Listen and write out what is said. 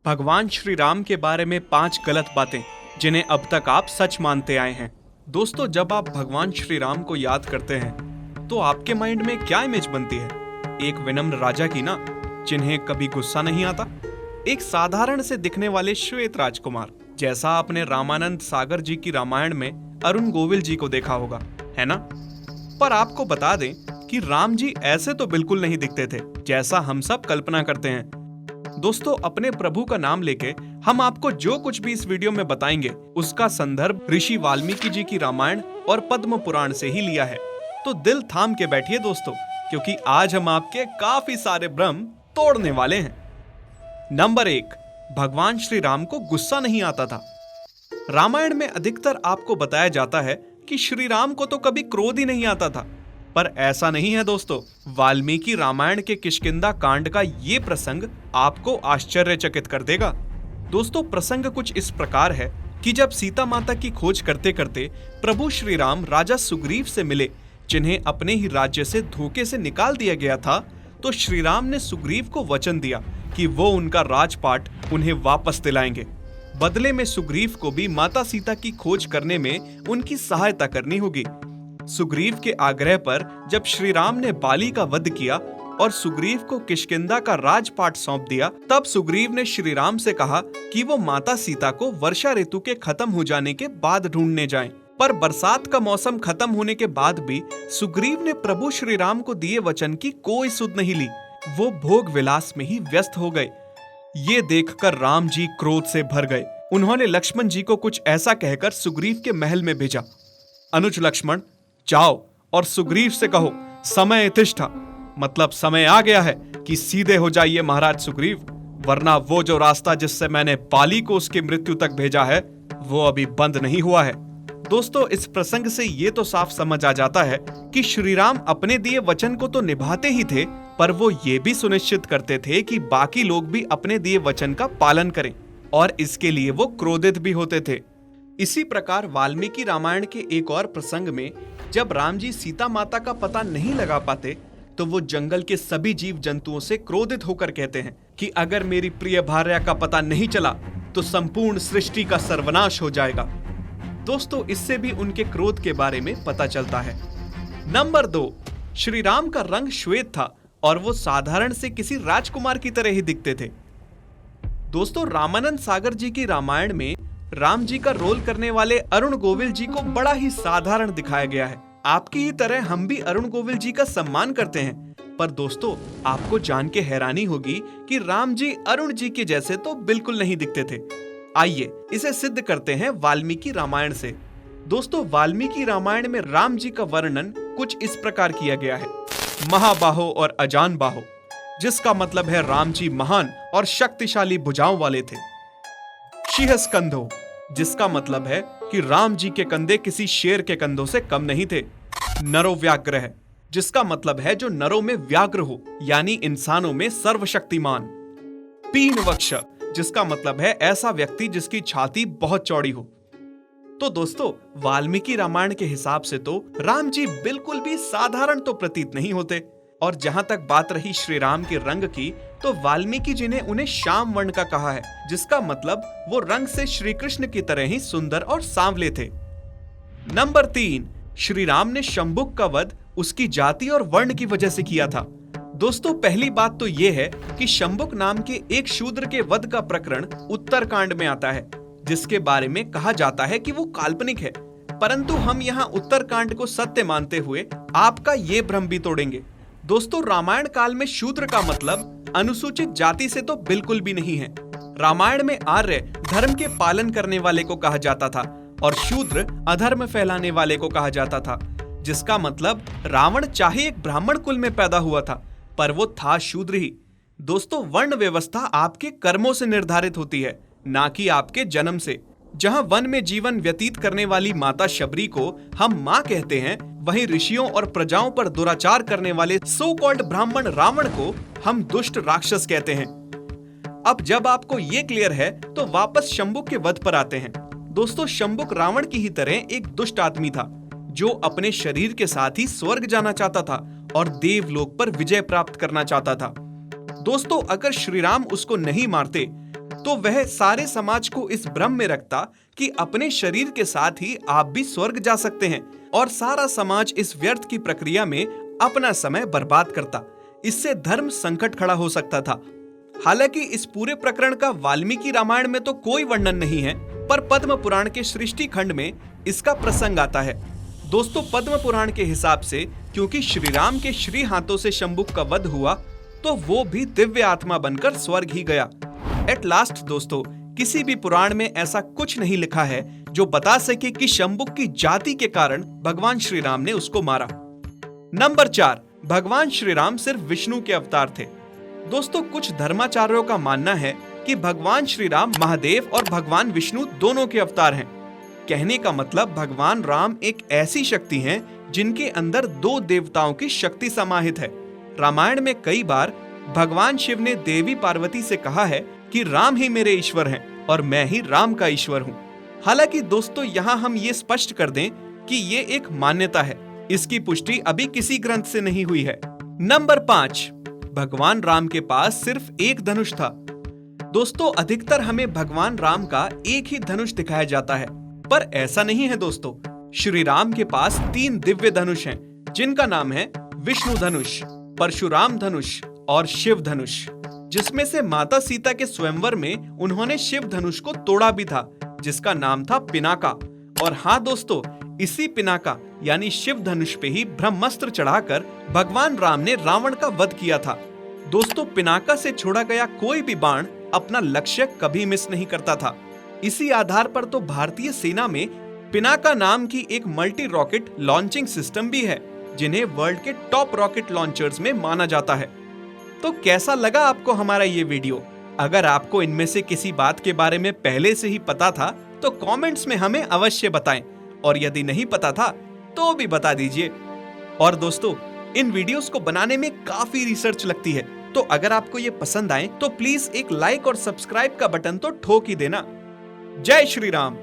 भगवान श्री राम के बारे में 5 गलत बातें जिन्हें अब तक आप सच मानते आए हैं। दोस्तों, जब आप भगवान श्री राम को याद करते हैं तो आपके माइंड में क्या इमेज बनती है? एक विनम्र राजा की ना, जिन्हें कभी गुस्सा नहीं आता। एक साधारण से दिखने वाले श्वेत राजकुमार, जैसा आपने रामानंद सागर जी की रामायण में अरुण गोविल जी को देखा होगा, है ना? पर आपको बता दें कि राम जी ऐसे तो बिल्कुल नहीं दिखते थे जैसा हम सब कल्पना करते हैं। दोस्तों, अपने प्रभु का नाम लेके हम आपको जो कुछ भी इस वीडियो में बताएंगे उसका संदर्भ ऋषि वाल्मीकि जी की रामायण और पद्म पुराण से ही लिया है। तो दिल थाम के बैठिए दोस्तों, क्योंकि आज हम आपके काफी सारे भ्रम तोड़ने वाले हैं। नंबर 1, भगवान श्री राम को गुस्सा नहीं आता था। रामायण में अधिकतर आपको बताया जाता है कि श्री राम को तो कभी क्रोध ही नहीं आता था, पर ऐसा नहीं है दोस्तों। वाल्मीकि रामायण के किष्किंधा कांड का ये प्रसंग आपको आश्चर्यचकित कर देगा। दोस्तों, प्रसंग कुछ इस प्रकार है कि जब सीता माता की खोज करते करते प्रभु श्री राम राजा सुग्रीव से मिले, जिन्हें अपने ही राज्य से धोखे से निकाल दिया गया था, तो श्री राम ने सुग्रीव को वचन दिया कि वो उनका राजपाट उन्हें वापस दिलाएंगे। बदले में सुग्रीव को भी माता सीता की खोज करने में उनकी सहायता करनी होगी। सुग्रीव के आग्रह पर जब श्री राम ने बाली का वध किया और सुग्रीव को किष्किंधा का राजपाट सौंप दिया, तब सुग्रीव ने श्री राम से कहा कि वो माता सीता को वर्षा ऋतु के खत्म हो जाने के बाद ढूंढने जाएं। पर बरसात का मौसम खत्म होने के बाद भी सुग्रीव ने प्रभु श्री राम को दिए वचन की कोई सुध नहीं ली। वो भोग विलास में ही व्यस्त हो गए। ये देखकर राम जी क्रोध से भर गए। उन्होंने लक्ष्मण जी को कुछ ऐसा कहकर सुग्रीव के महल में भेजा। अनुज लक्ष्मण, जाओ और सुग्रीव से कहो, समय तिष्ठा, मतलब समय आ गया है कि सीधे हो जाइए महाराज सुग्रीव, वरना वो जो रास्ता जिससे मैंने बाली को उसकी मृत्यु तक भेजा है वो अभी बंद नहीं हुआ है। दोस्तों, इस प्रसंग से ये तो साफ समझ आ जाता है कि श्री राम अपने दिए वचन को तो निभाते ही थे, पर वो ये भी सुनिश्चित करते थे कि बाकी लोग भी अपने दिए वचन का पालन करें, और इसके लिए वो क्रोधित भी होते थे। इसी प्रकार वाल्मीकि रामायण के एक और प्रसंग में जब राम जी सीता माता का पता नहीं लगा पाते, तो वो जंगल के सभी जीव जंतुओं से क्रोधित होकर कहते हैं कि अगर मेरी प्रिय भार्या का पता नहीं चला तो संपूर्ण सृष्टि का सर्वनाश हो जाएगा। दोस्तों, इससे भी उनके क्रोध के बारे में पता चलता है। नंबर 2, श्री राम का रंग श्वेत था और वो साधारण से किसी राजकुमार की तरह ही दिखते थे। दोस्तों, रामानंद सागर जी की रामायण में राम जी का रोल करने वाले अरुण गोविल जी को बड़ा ही साधारण दिखाया गया है। आपकी ही तरह हम भी अरुण गोविल जी का सम्मान करते हैं, पर दोस्तों, आपको जान के हैरानी होगी कि राम जी अरुण जी के जैसे तो बिल्कुल नहीं दिखते थे। आइए इसे सिद्ध करते हैं वाल्मीकि रामायण से। दोस्तों, वाल्मीकि रामायण में राम जी का वर्णन कुछ इस प्रकार किया गया है। महाबाहो और अजान बाहो, जिसका मतलब है राम जी महान और शक्तिशाली भुजाओं वाले थे। शिहस्कंधो, जिसका मतलब है कि राम जी के कंधे किसी शेर के कंधों से कम नहीं थे। नरो व्याघ्र, जिसका मतलब है जो नरों में व्याघ्र हो, यानी इंसानों में सर्वशक्तिमान। पीन वक्ष, जिसका मतलब है ऐसा व्यक्ति जिसकी छाती बहुत चौड़ी हो। तो दोस्तों, वाल्मीकि रामायण के हिसाब से तो राम जी बिल्कुल भी साधारण तो प्रतीत नहीं होते। और जहां तक बात रही श्री राम के रंग की, तो वाल्मीकि जी ने उन्हें श्याम वर्ण का कहा है, जिसका मतलब वो रंग से श्री कृष्ण की तरह ही सुंदर और सांवले थे। नंबर 3, श्री राम ने शंभुक का वध उसकी जाति और वर्ण की वजह से किया था। दोस्तों, पहली बात तो ये है कि शंभुक नाम के एक शूद्र के वध का प्रकरण उत्तरकांड में आता है, जिसके बारे में कहा जाता है कि वो काल्पनिक है। परंतु हम यहाँ उत्तरकांड को सत्य मानते हुए आपका ये भ्रम भी तोड़ेंगे। दोस्तों, रामायण काल में शूद्र का मतलब अनुसूचित जाति से तो बिल्कुल भी नहीं है। रामायण में आर्य धर्म के पालन करने वाले को कहा जाता था और शूद्र अधर्म फैलाने वाले को कहा जाता था, जिसका मतलब रावण चाहे एक ब्राह्मण कुल में पैदा हुआ था, पर वो था शूद्र ही। दोस्तों, वर्ण व्यवस्था आपके कर्मों से निर्धारित होती है, ना कि आपके जन्म से। जहां वन में जीवन व्यतीत करने वाली माता शबरी को हम माँ कहते हैं, वहीं ऋषियों और प्रजाओं पर दुराचार करने वाले सो कॉल्ड ब्राह्मण रावण को हम दुष्ट राक्षस कहते हैं। अब जब आपको ये क्लियर है, तो वापस शंभुक के वध पर आते हैं। दोस्तों, शंभुक रावण की ही तरह एक दुष्ट आदमी था, जो अपने शरीर के साथ ही स्वर्ग जाना चाहता था और देवलोक पर विजय प्राप्त करना चाहता था। दोस्तों, अगर श्री राम उसको नहीं मारते तो वह सारे समाज को इस भ्रम में रखता कि अपने शरीर के साथ ही आप भी स्वर्ग जा सकते हैं, और सारा समाज इस व्यर्थ की प्रक्रिया में अपना समय बर्बाद करता। इससे धर्म संकट खड़ा हो सकता था। हालांकि इस पूरे प्रकरण का वाल्मीकि रामायण में तो कोई वर्णन नहीं है, पर पद्म पुराण के सृष्टि खंड में इसका प्रसंग आता है। दोस्तों, पद्म पुराण के हिसाब से क्योंकि श्री राम के श्री हाथों से शंबुक का वध हुआ, तो वो भी दिव्य आत्मा बनकर स्वर्ग ही गया। एट लास्ट दोस्तों, किसी भी पुराण में ऐसा कुछ नहीं लिखा है जो बता सके कि शंबुक की जाति के कारण भगवान श्री राम ने उसको मारा। नंबर 4, भगवान श्री राम सिर्फ विष्णु के अवतार थे। दोस्तों, कुछ धर्माचार्यों का मानना है कि भगवान श्री राम महादेव और भगवान विष्णु दोनों के अवतार हैं। कहने का मतलब भगवान राम एक ऐसी शक्ति हैं जिनके अंदर 2 देवताओं की शक्ति समाहित है। रामायण में कई बार भगवान शिव ने देवी पार्वती से कहा है कि राम ही मेरे ईश्वर हैं और मैं ही राम का ईश्वर हूँ। हालांकि दोस्तों, यहाँ हम ये स्पष्ट कर दें कि ये एक मान्यता है, इसकी पुष्टि अभी किसी ग्रंथ से नहीं हुई है। नंबर 5, भगवान राम के पास सिर्फ एक धनुष था। दोस्तों, अधिकतर हमें भगवान राम का एक ही धनुष दिखाया जाता है, पर ऐसा नहीं है दोस्तों। श्री राम के पास 3 दिव्य धनुष हैं, जिनका नाम है विष्णु धनुष, परशुराम धनुष और शिव धनुष, जिसमें से माता सीता के स्वयंवर में उन्होंने शिव धनुष को तोड़ा भी था, जिसका नाम था पिनाका। और हाँ दोस्तों, इसी पिनाका यानी शिव धनुष पे ही ब्रह्मास्त्र चढ़ाकर भगवान राम ने रावण का वध किया था। दोस्तों, पिनाका से छोड़ा गया कोई भी बाण अपना लक्ष्य कभी मिस नहीं करता था। इसी आधार पर तो भारतीय सेना में पिनाका नाम की एक मल्टी रॉकेट लॉन्चिंग सिस्टम भी है, जिन्हें वर्ल्ड के टॉप रॉकेट लॉन्चर्स में माना जाता है। तो कैसा लगा आपको हमारा ये वीडियो? अगर आपको इनमें से किसी बात के बारे में पहले से ही पता था तो कमेंट्स में हमें अवश्य बताएं, और यदि नहीं पता था तो भी बता दीजिए। और दोस्तों, इन वीडियोस को बनाने में काफी रिसर्च लगती है, तो अगर आपको ये पसंद आए तो प्लीज एक लाइक और सब्सक्राइब का बटन तो ठोक ही देना। जय श्री राम।